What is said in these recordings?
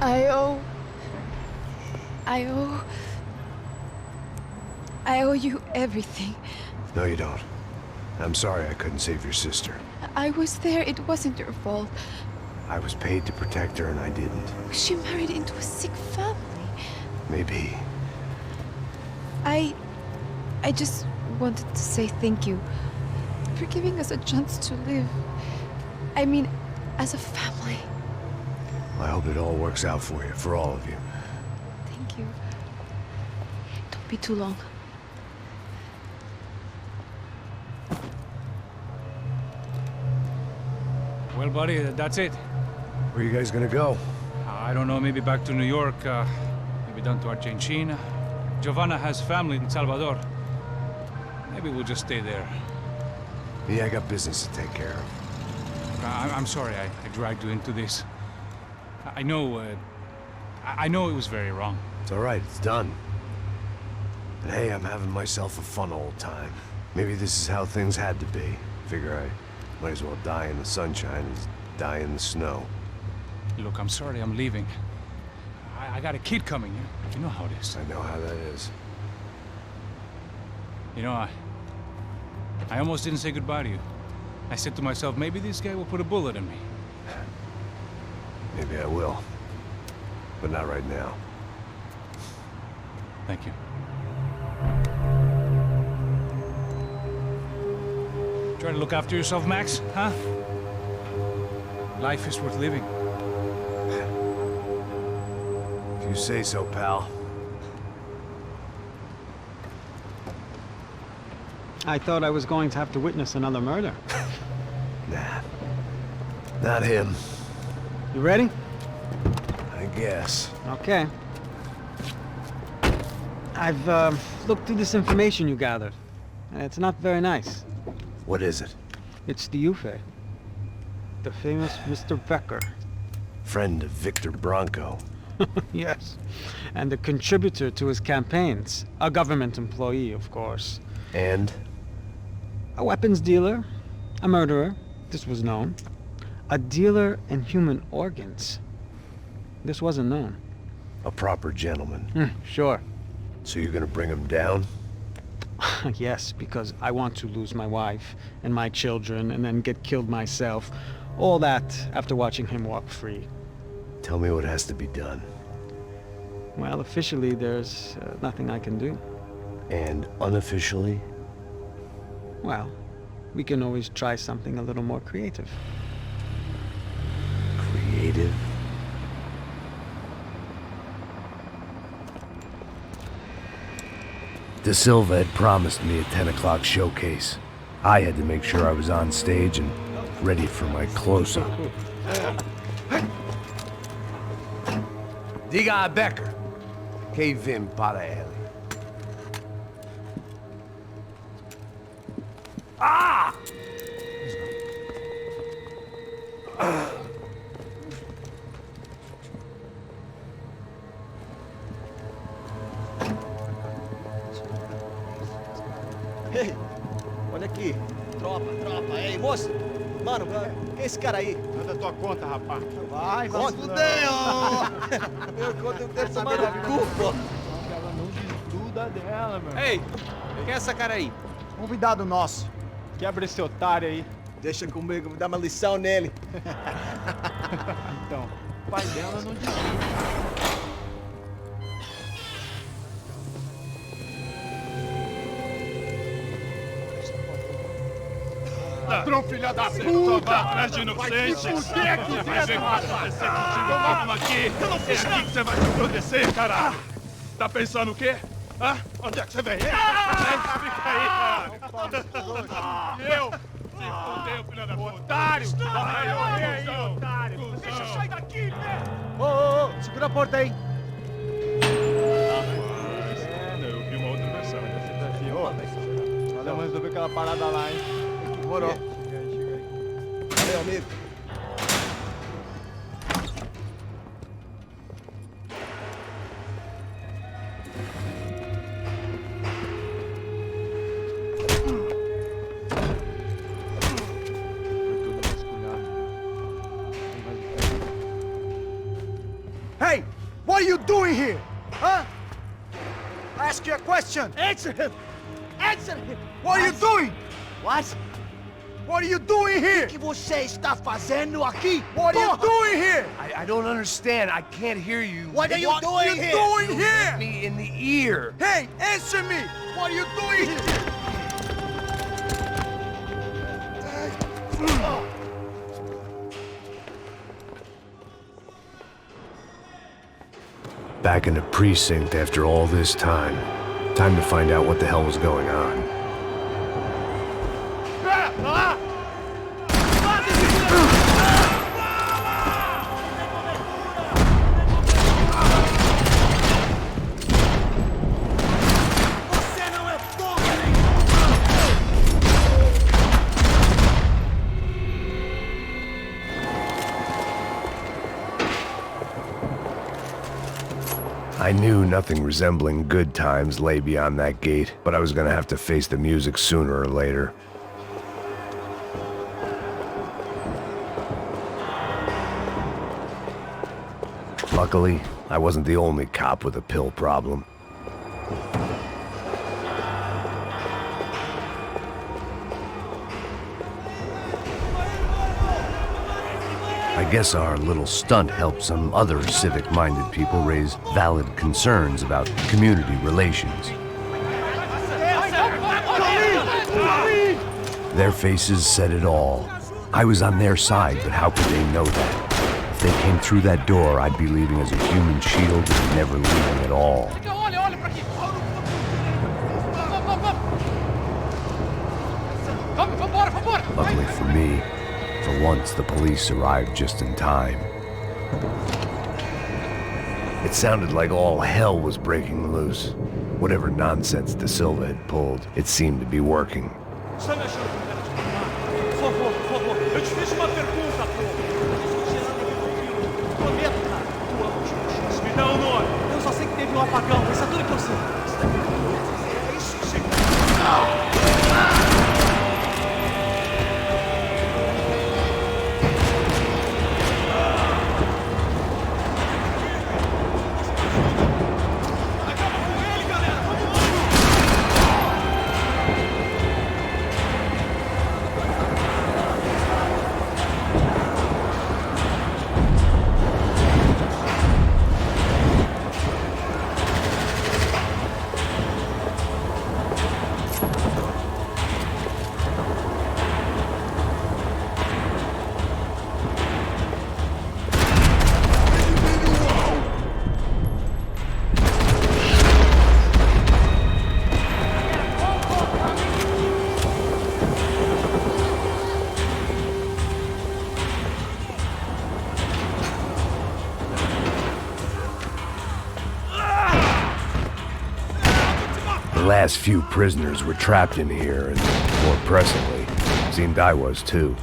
I owe... I owe... I owe you everything. No, you don't. I'm sorry I couldn't save your sister. I was there. It wasn't your fault. I was paid to protect her and I didn't. She married into a sick family. Maybe. I just wanted to say thank you for giving us a chance to live. I mean, as a family. I hope it all works out for you, for all of you. Thank you. Don't be too long. Well, buddy, that's it. Where are you guys gonna go? I don't know, maybe back to New York, maybe down to Argentina. Giovanna has family in Salvador. Maybe we'll just stay there. Me, I got business to take care of. I'm sorry I dragged you into this. I know it was very wrong. It's all right, it's done. And hey, I'm having myself a fun old time. Maybe this is how things had to be. Figure I might as well die in the sunshine as die in the snow. Look, I'm sorry I'm leaving. I got a kid coming. You know how it is. I know how that is. You know, I almost didn't say goodbye to you. I said to myself, maybe this guy will put a bullet in me. Maybe I will. But not right now. Thank you. Try to look after yourself, Max, huh? Life is worth living. If you say so, pal. I thought I was going to have to witness another murder. Nah. Not him. You ready? I guess. Okay. I've looked through this information you gathered, and it's not very nice. What is it? It's the Ufe. The famous Mr. Becker. Friend of Victor Bronco. Yes. And a contributor to his campaigns. A government employee, of course. And? A weapons dealer. A murderer. This was known. A dealer in human organs. This wasn't known. A proper gentleman. Sure. So you're gonna bring him down? Yes, because I want to lose my wife and my children and then get killed myself. All that after watching him walk free. Tell me what has to be done. Well, officially, there's nothing I can do. And unofficially? Well, we can always try something a little more creative. Creative? De Silva had promised me a 10 o'clock showcase. I had to make sure I was on stage and ready for my close-up. Diga a Becker. Que vim para ele. Ah! Ei, olha aqui. Tropa. Ei, moço. Mano, quem é esse cara aí? Manda tua conta, rapaz. Vai fudeu! Meu conta deve tomar no cu, pô. Ela não desgruda dela, meu. Ei, quem é essa cara aí? Convidado nosso. Quebra esse otário aí. Deixa comigo, me dá uma lição nele. Então, o pai dela não desgruda. Ladrão, filha da puta! Vai atrás de inocentes! Vai se fuder aqui dentro, rapaz! Vai acontecer contigo, vamos aqui! Eu não fiz nada! É aqui que você vai se proteger, caralho! Tá pensando o quê? Hã? Onde é que você vem? Fica aí, caralho! E eu? Se fudeu, filha da puta! Otário! Vai aí, otário! Deixa eu sair daqui, né? Ô, segura a porta aí. Eu vi uma outra versão. Vamos resolver aquela parada lá, hein? Demorou. Chega aí. Valeu, amigo. doing here? Huh? I ask you a question. Answer him! Answer him! What are you doing? What? What are you doing here? O que você está fazendo aqui? What are you doing here? I don't understand. I can't hear you. What are you doing here? Doing You here? hit me in the ear. Hey, answer me! What are you doing here? Back in the precinct after all this time. Time to find out what the hell was going on. Você não é bom! I knew nothing resembling good times lay beyond that gate, but I was gonna have to face the music sooner or later. Luckily, I wasn't the only cop with a pill problem. I guess our little stunt helped some other civic-minded people raise valid concerns about community relations. Their faces said it all. I was on their side, but how could they know that? If they came through that door, I'd be leaving as a human shield and never leaving at all. Luckily for me, for once the police arrived just in time. It sounded like all hell was breaking loose. Whatever nonsense De Silva had pulled, it seemed to be working. Está me achando com cara de mamar? Por favor, por favor. Eu te fiz uma pergunta, pô. Prometo, cara. Tu ama os meus chutes. Me dá um nome. Eu só sei que teve um apagão. Isso é tudo que eu sei. É isso que você... The last few prisoners were trapped in here, and more pressingly, seemed I was too.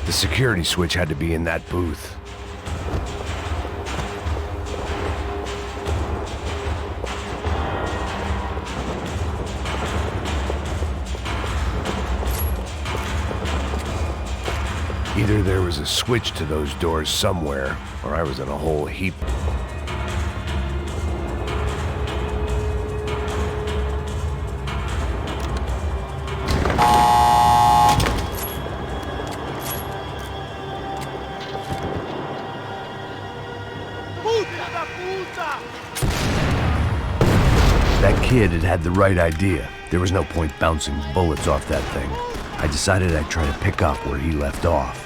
The security switch had to be in that booth. Either there was a switch to those doors somewhere, or I was in a whole heap. That kid had the right idea. There was no point bouncing bullets off that thing. I decided I'd try to pick up where he left off.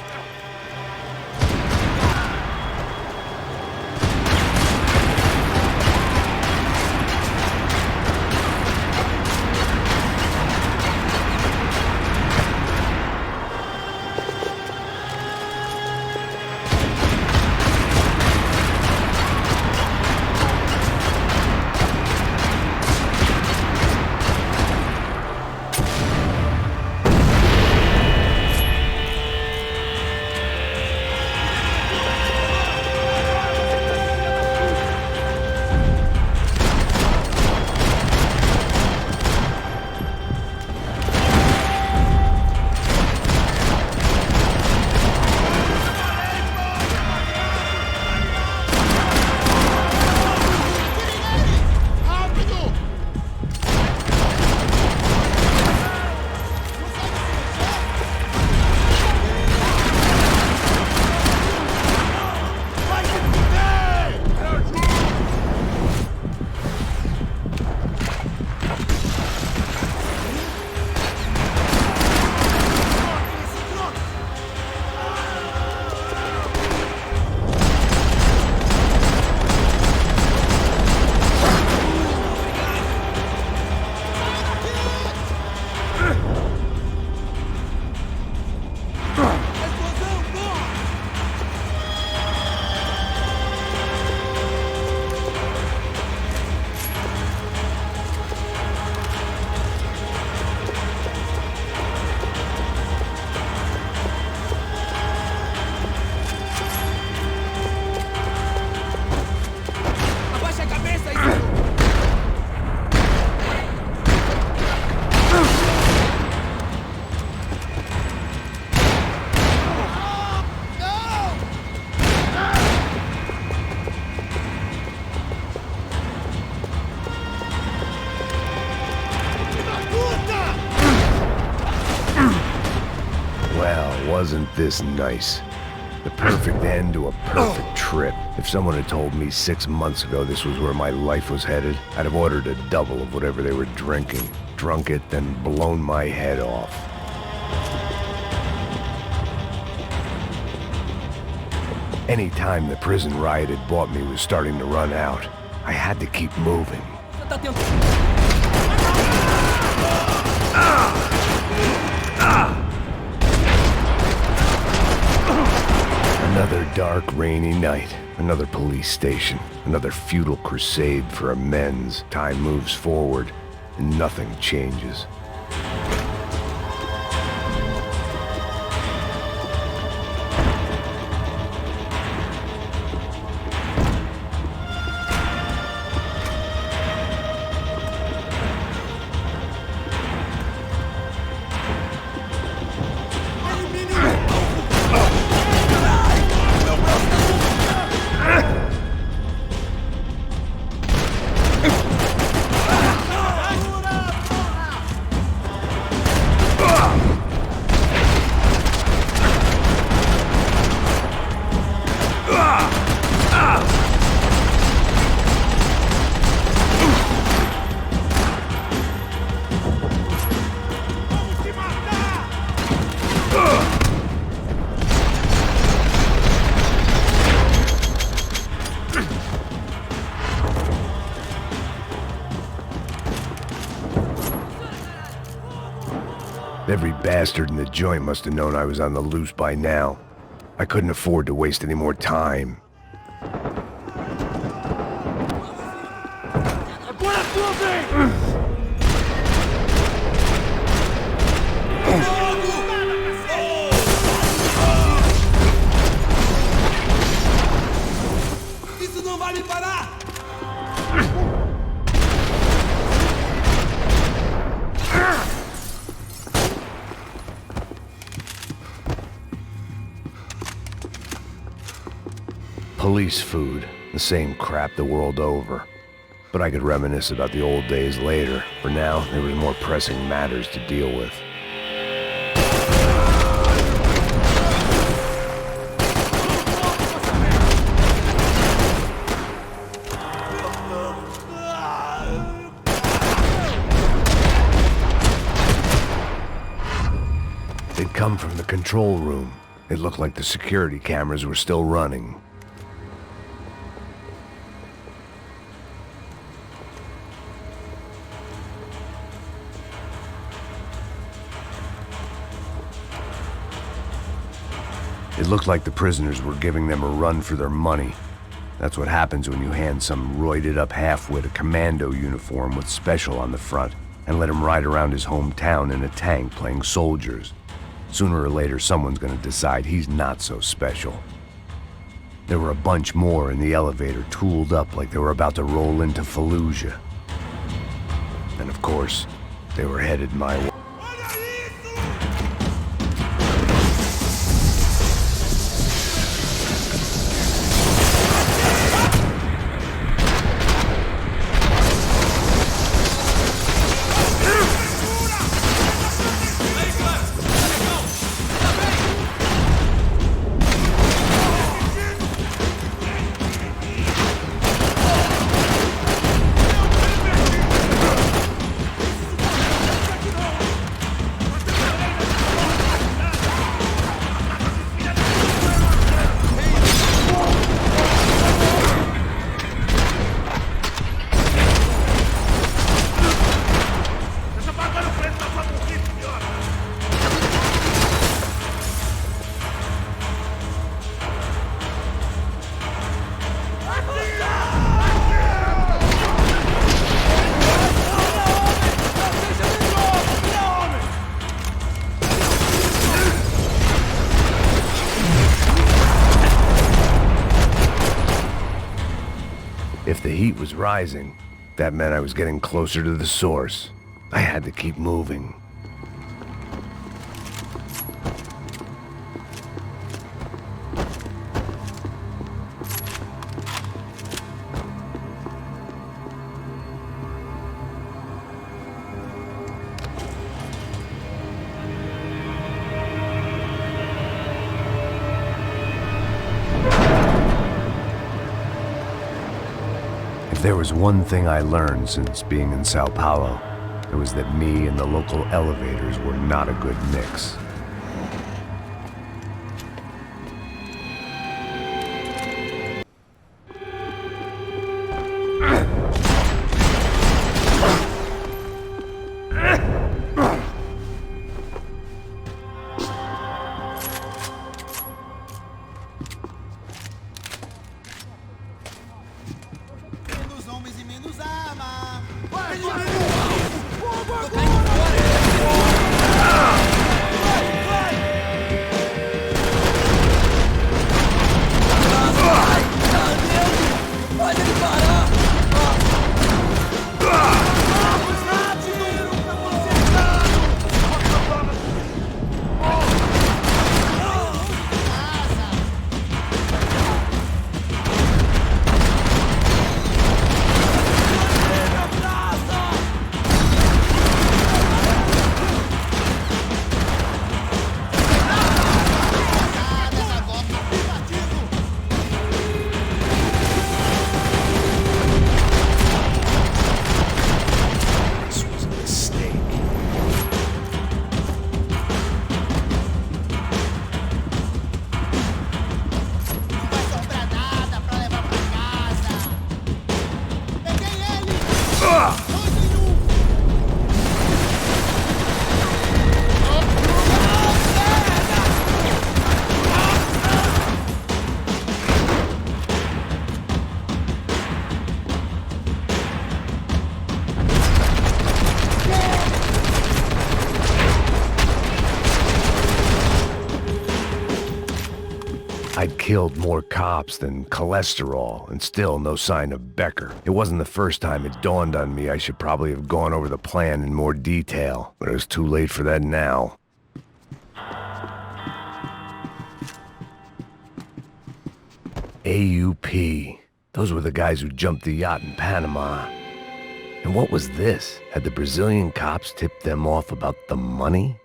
Wasn't this nice? The perfect end to a perfect trip. If someone had told me 6 months ago this was where my life was headed, I'd have ordered a double of whatever they were drinking, drunk it, then blown my head off. Any time the prison riot had bought me was starting to run out, I had to keep moving. Another dark, rainy night. Another police station. Another futile crusade for amends. Time moves forward, and nothing changes. Every bastard in the joint must have known I was on the loose by now. I couldn't afford to waste any more time. Isso não vai me parar! Police food, the same crap the world over. But I could reminisce about the old days later. For now, there was more pressing matters to deal with. come from the control room. It looked like the security cameras were still running. It looked like the prisoners were giving them a run for their money. That's what happens when you hand some roided-up halfwit a commando uniform with special on the front and let him ride around his hometown in a tank playing soldiers. Sooner or later, someone's gonna decide he's not so special. There were a bunch more in the elevator, tooled up like they were about to roll into Fallujah. And of course, they were headed my way. If the heat was rising, that meant I was getting closer to the source. I had to keep moving. If there was one thing I learned since being in Sao Paulo, it was that me and the local elevators were not a good mix. I'd killed more cops than cholesterol, and still no sign of Becker. It wasn't the first time it dawned on me I should probably have gone over the plan in more detail, but it was too late for that now. AUP. Those were the guys who jumped the yacht in Panama. And what was this? Had the Brazilian cops tipped them off about the money?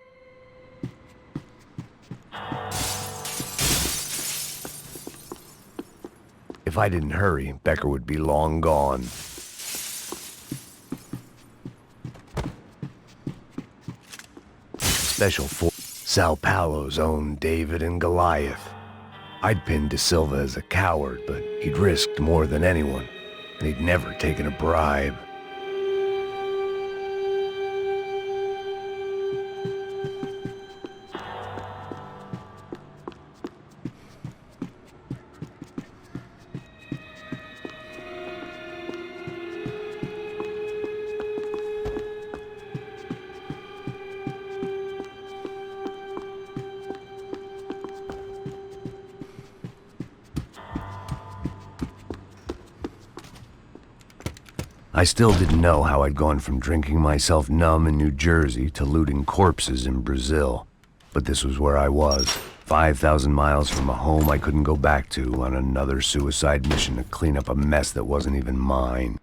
If I didn't hurry, Becker would be long gone. Sao Paulo's own David and Goliath. I'd pinned De Silva as a coward, but he'd risked more than anyone, and he'd never taken a bribe. I still didn't know how I'd gone from drinking myself numb in New Jersey to looting corpses in Brazil. But this was where I was, 5,000 miles from a home I couldn't go back to, on another suicide mission to clean up a mess that wasn't even mine.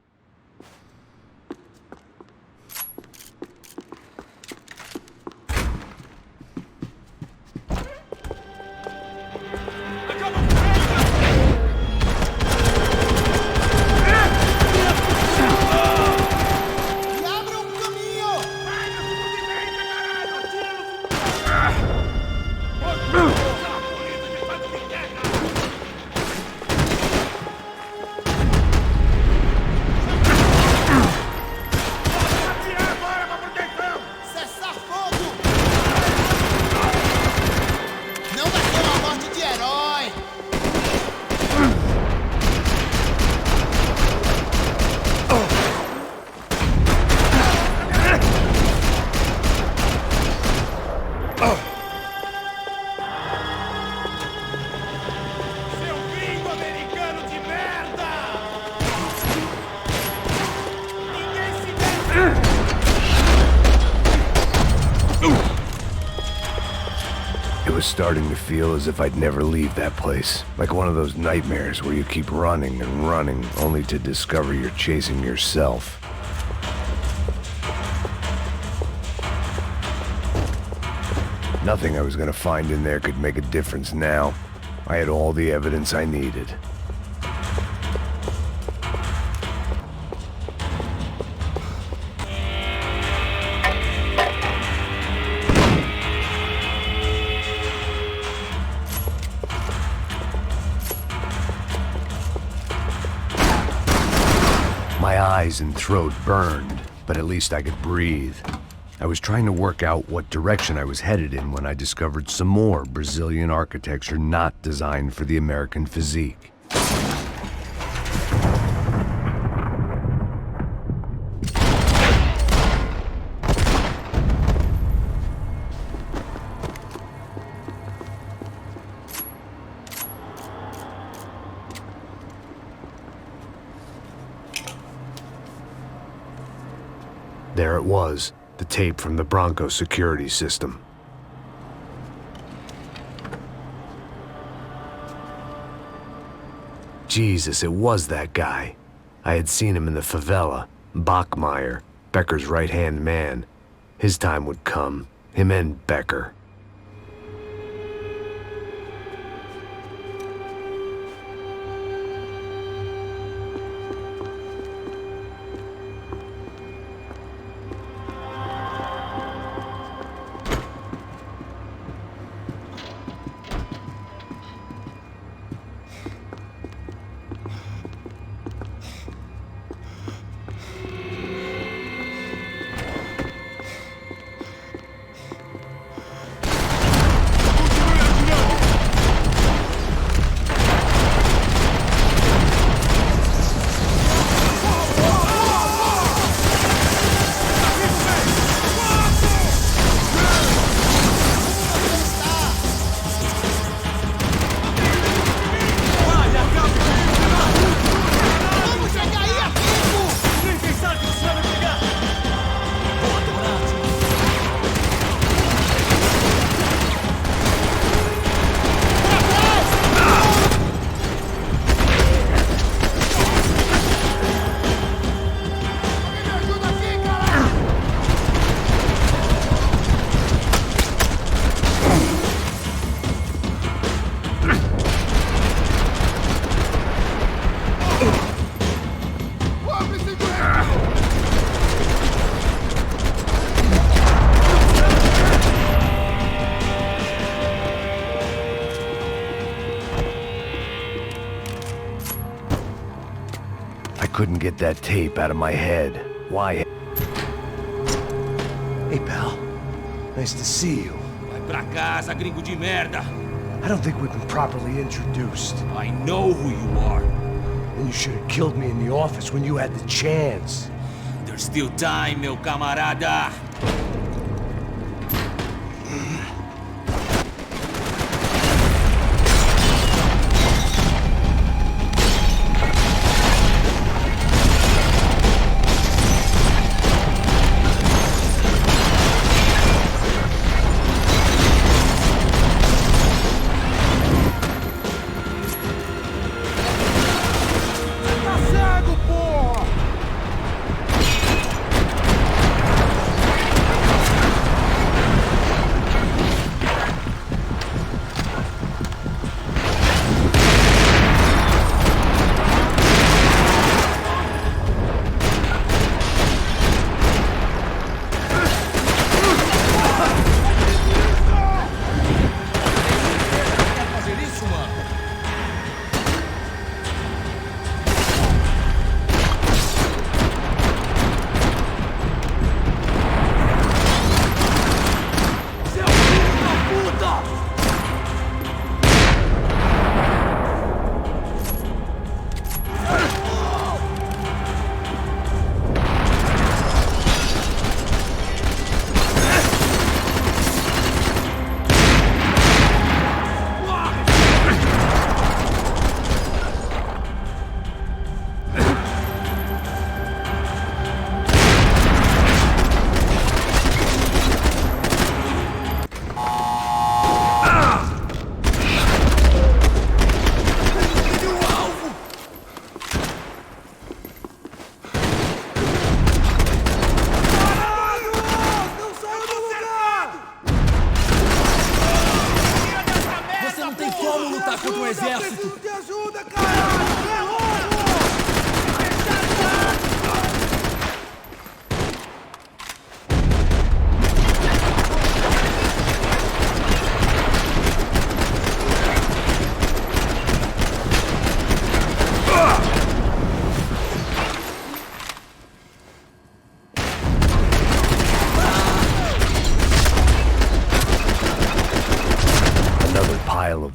It was starting to feel as if I'd never leave that place. Like one of those nightmares where you keep running and running, only to discover you're chasing yourself. Nothing I was gonna find in there could make a difference now. I had all the evidence I needed. My eyes and throat burned, but at least I could breathe. I was trying to work out what direction I was headed in when I discovered some more Brazilian architecture not designed for the American physique. There it was, the tape from the Bronco security system. Jesus, it was that guy. I had seen him in the favela, Bachmeyer, Becker's right-hand man. His time would come, him and Becker. couldn't get that tape out of my head. Why? Hey, pal. Nice to see you. Vai pra casa, gringo de merda. I don't think we've been properly introduced. I know who you are. And you should have killed me in the office when you had the chance. There's still time, meu camarada.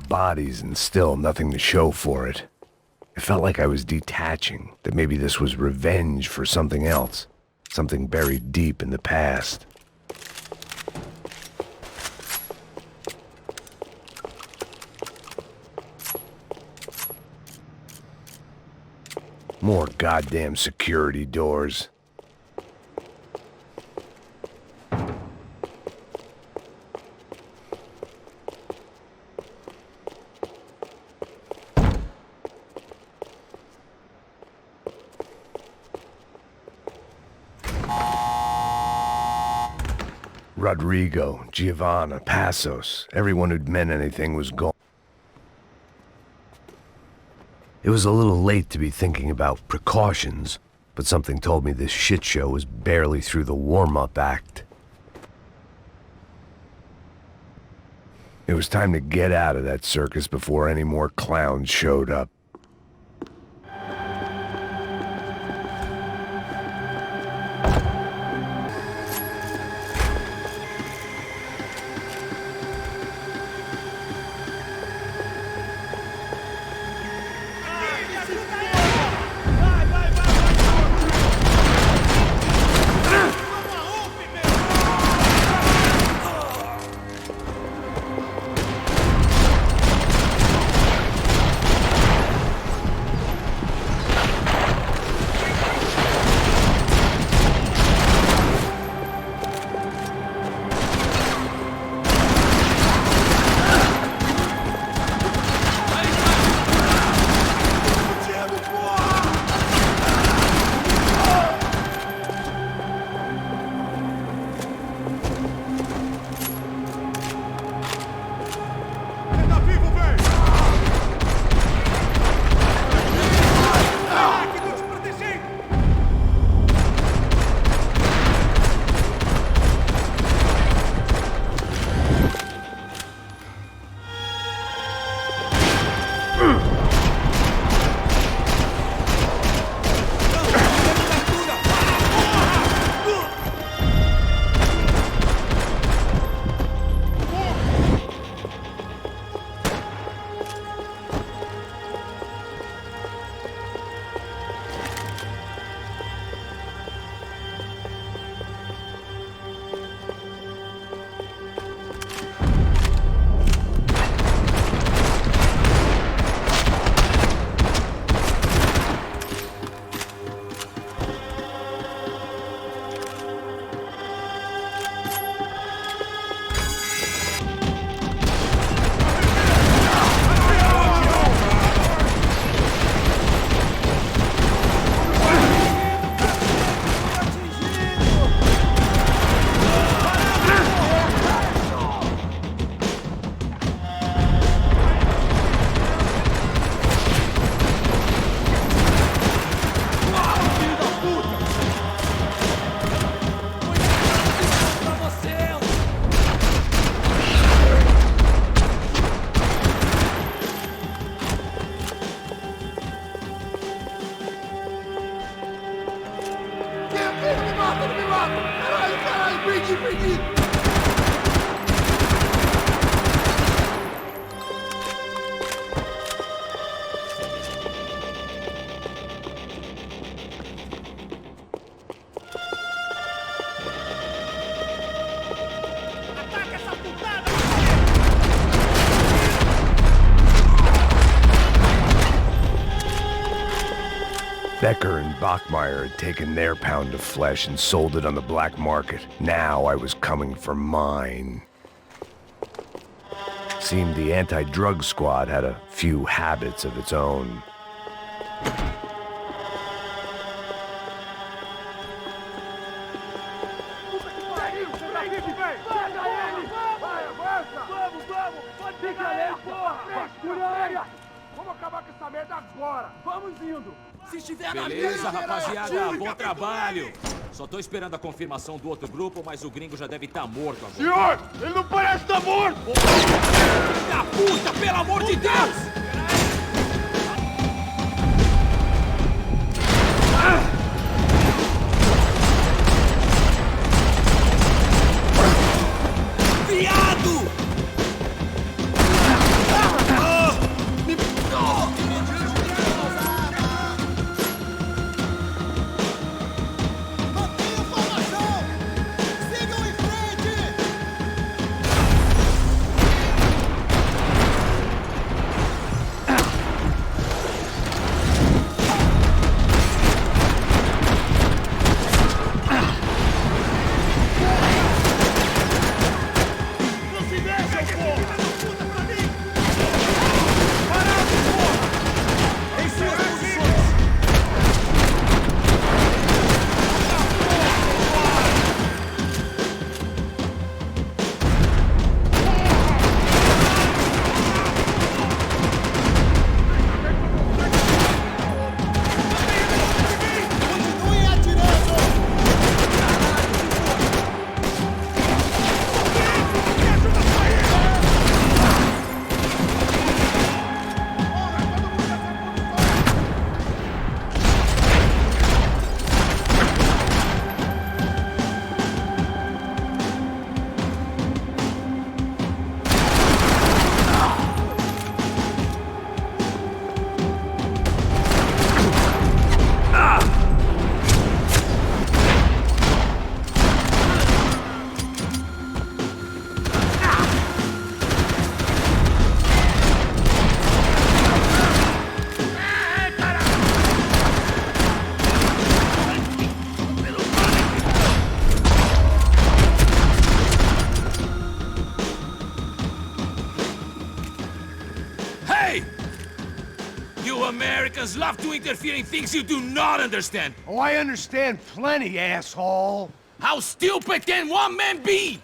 Bodies and still nothing to show for it. It felt like I was detaching, that maybe this was revenge for something else, something buried deep in the past. More goddamn security doors. Rodrigo, Giovanna, Passos, everyone who'd meant anything was gone. It was a little late to be thinking about precautions, but something told me this shit show was barely through the warm-up act. It was time to get out of that circus before any more clowns showed up. Ele me mata! Caralho, caralho! Perdi, perdi! Becker and Bachmeyer had taken their pound of flesh and sold it on the black market. Now I was coming for mine. Seemed the anti-drug squad had a few habits of its own. Vamos acabar com essa merda agora! Vamos indo! Se estiver na Beleza, mira, rapaziada. tira, Bom trabalho. Só tô esperando a confirmação do outro grupo, mas o gringo já deve estar morto agora. Senhor! Ele não parece estar morto! Da puta, pelo amor de Deus! Viado! Mantenha a formação! Sigam em frente! Não se deixem, porra! Puta pra mim! Parado, porra! Em suas posições! Continuem atirando! Hey! You Americans love to interfere in things you do not understand. Oh, I understand plenty, asshole. How stupid can one man be?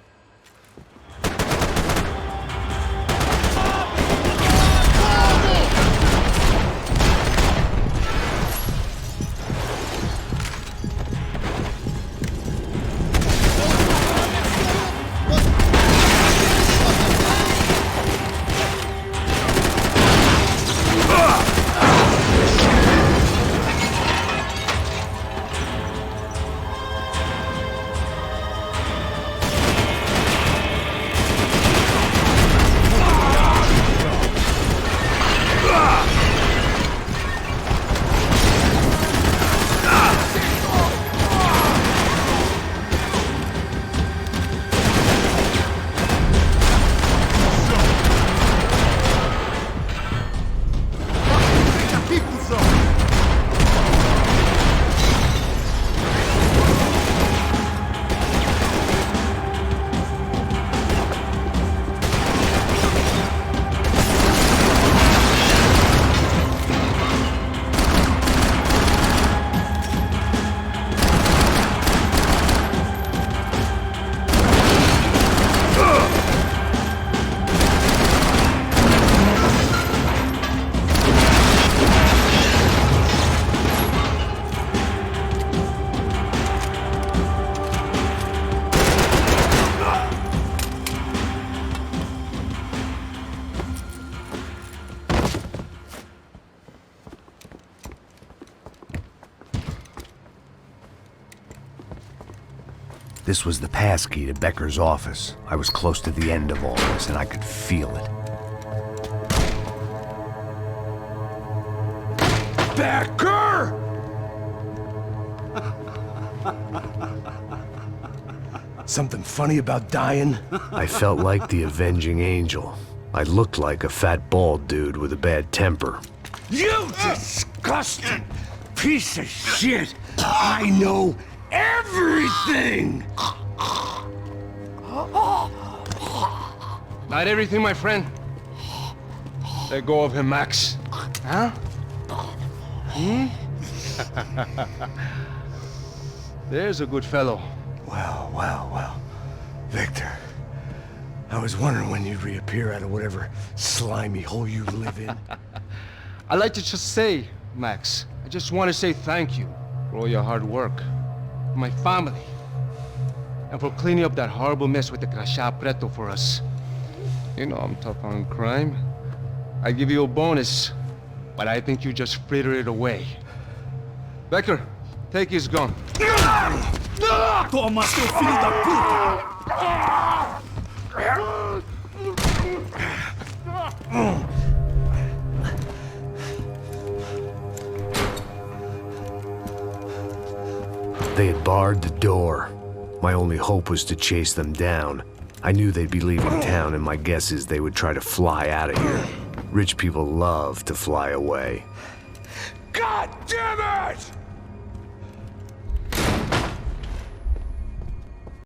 This was the passkey to Becker's office. I was close to the end of all this, and I could feel it. Becker! Something funny about dying? I felt like the avenging angel. I looked like a fat bald dude with a bad temper. You disgusting piece of shit! I know everything! Not everything, my friend. Let go of him, Max. Huh? There's a good fellow. Well. Victor, I was wondering when you'd reappear out of whatever slimy hole you live in. I'd like to just say, Max, I just want to say thank you for all your hard work, for my family, and for cleaning up that horrible mess with the Crachá Preto for us. You know I'm tough on crime. I give you a bonus, but I think you just fritter it away. Becker, take his gun. Toma, seu filho da puta! They had barred the door. My only hope was to chase them down. I knew they'd be leaving town, and my guess is they would try to fly out of here. Rich people love to fly away. God damn it!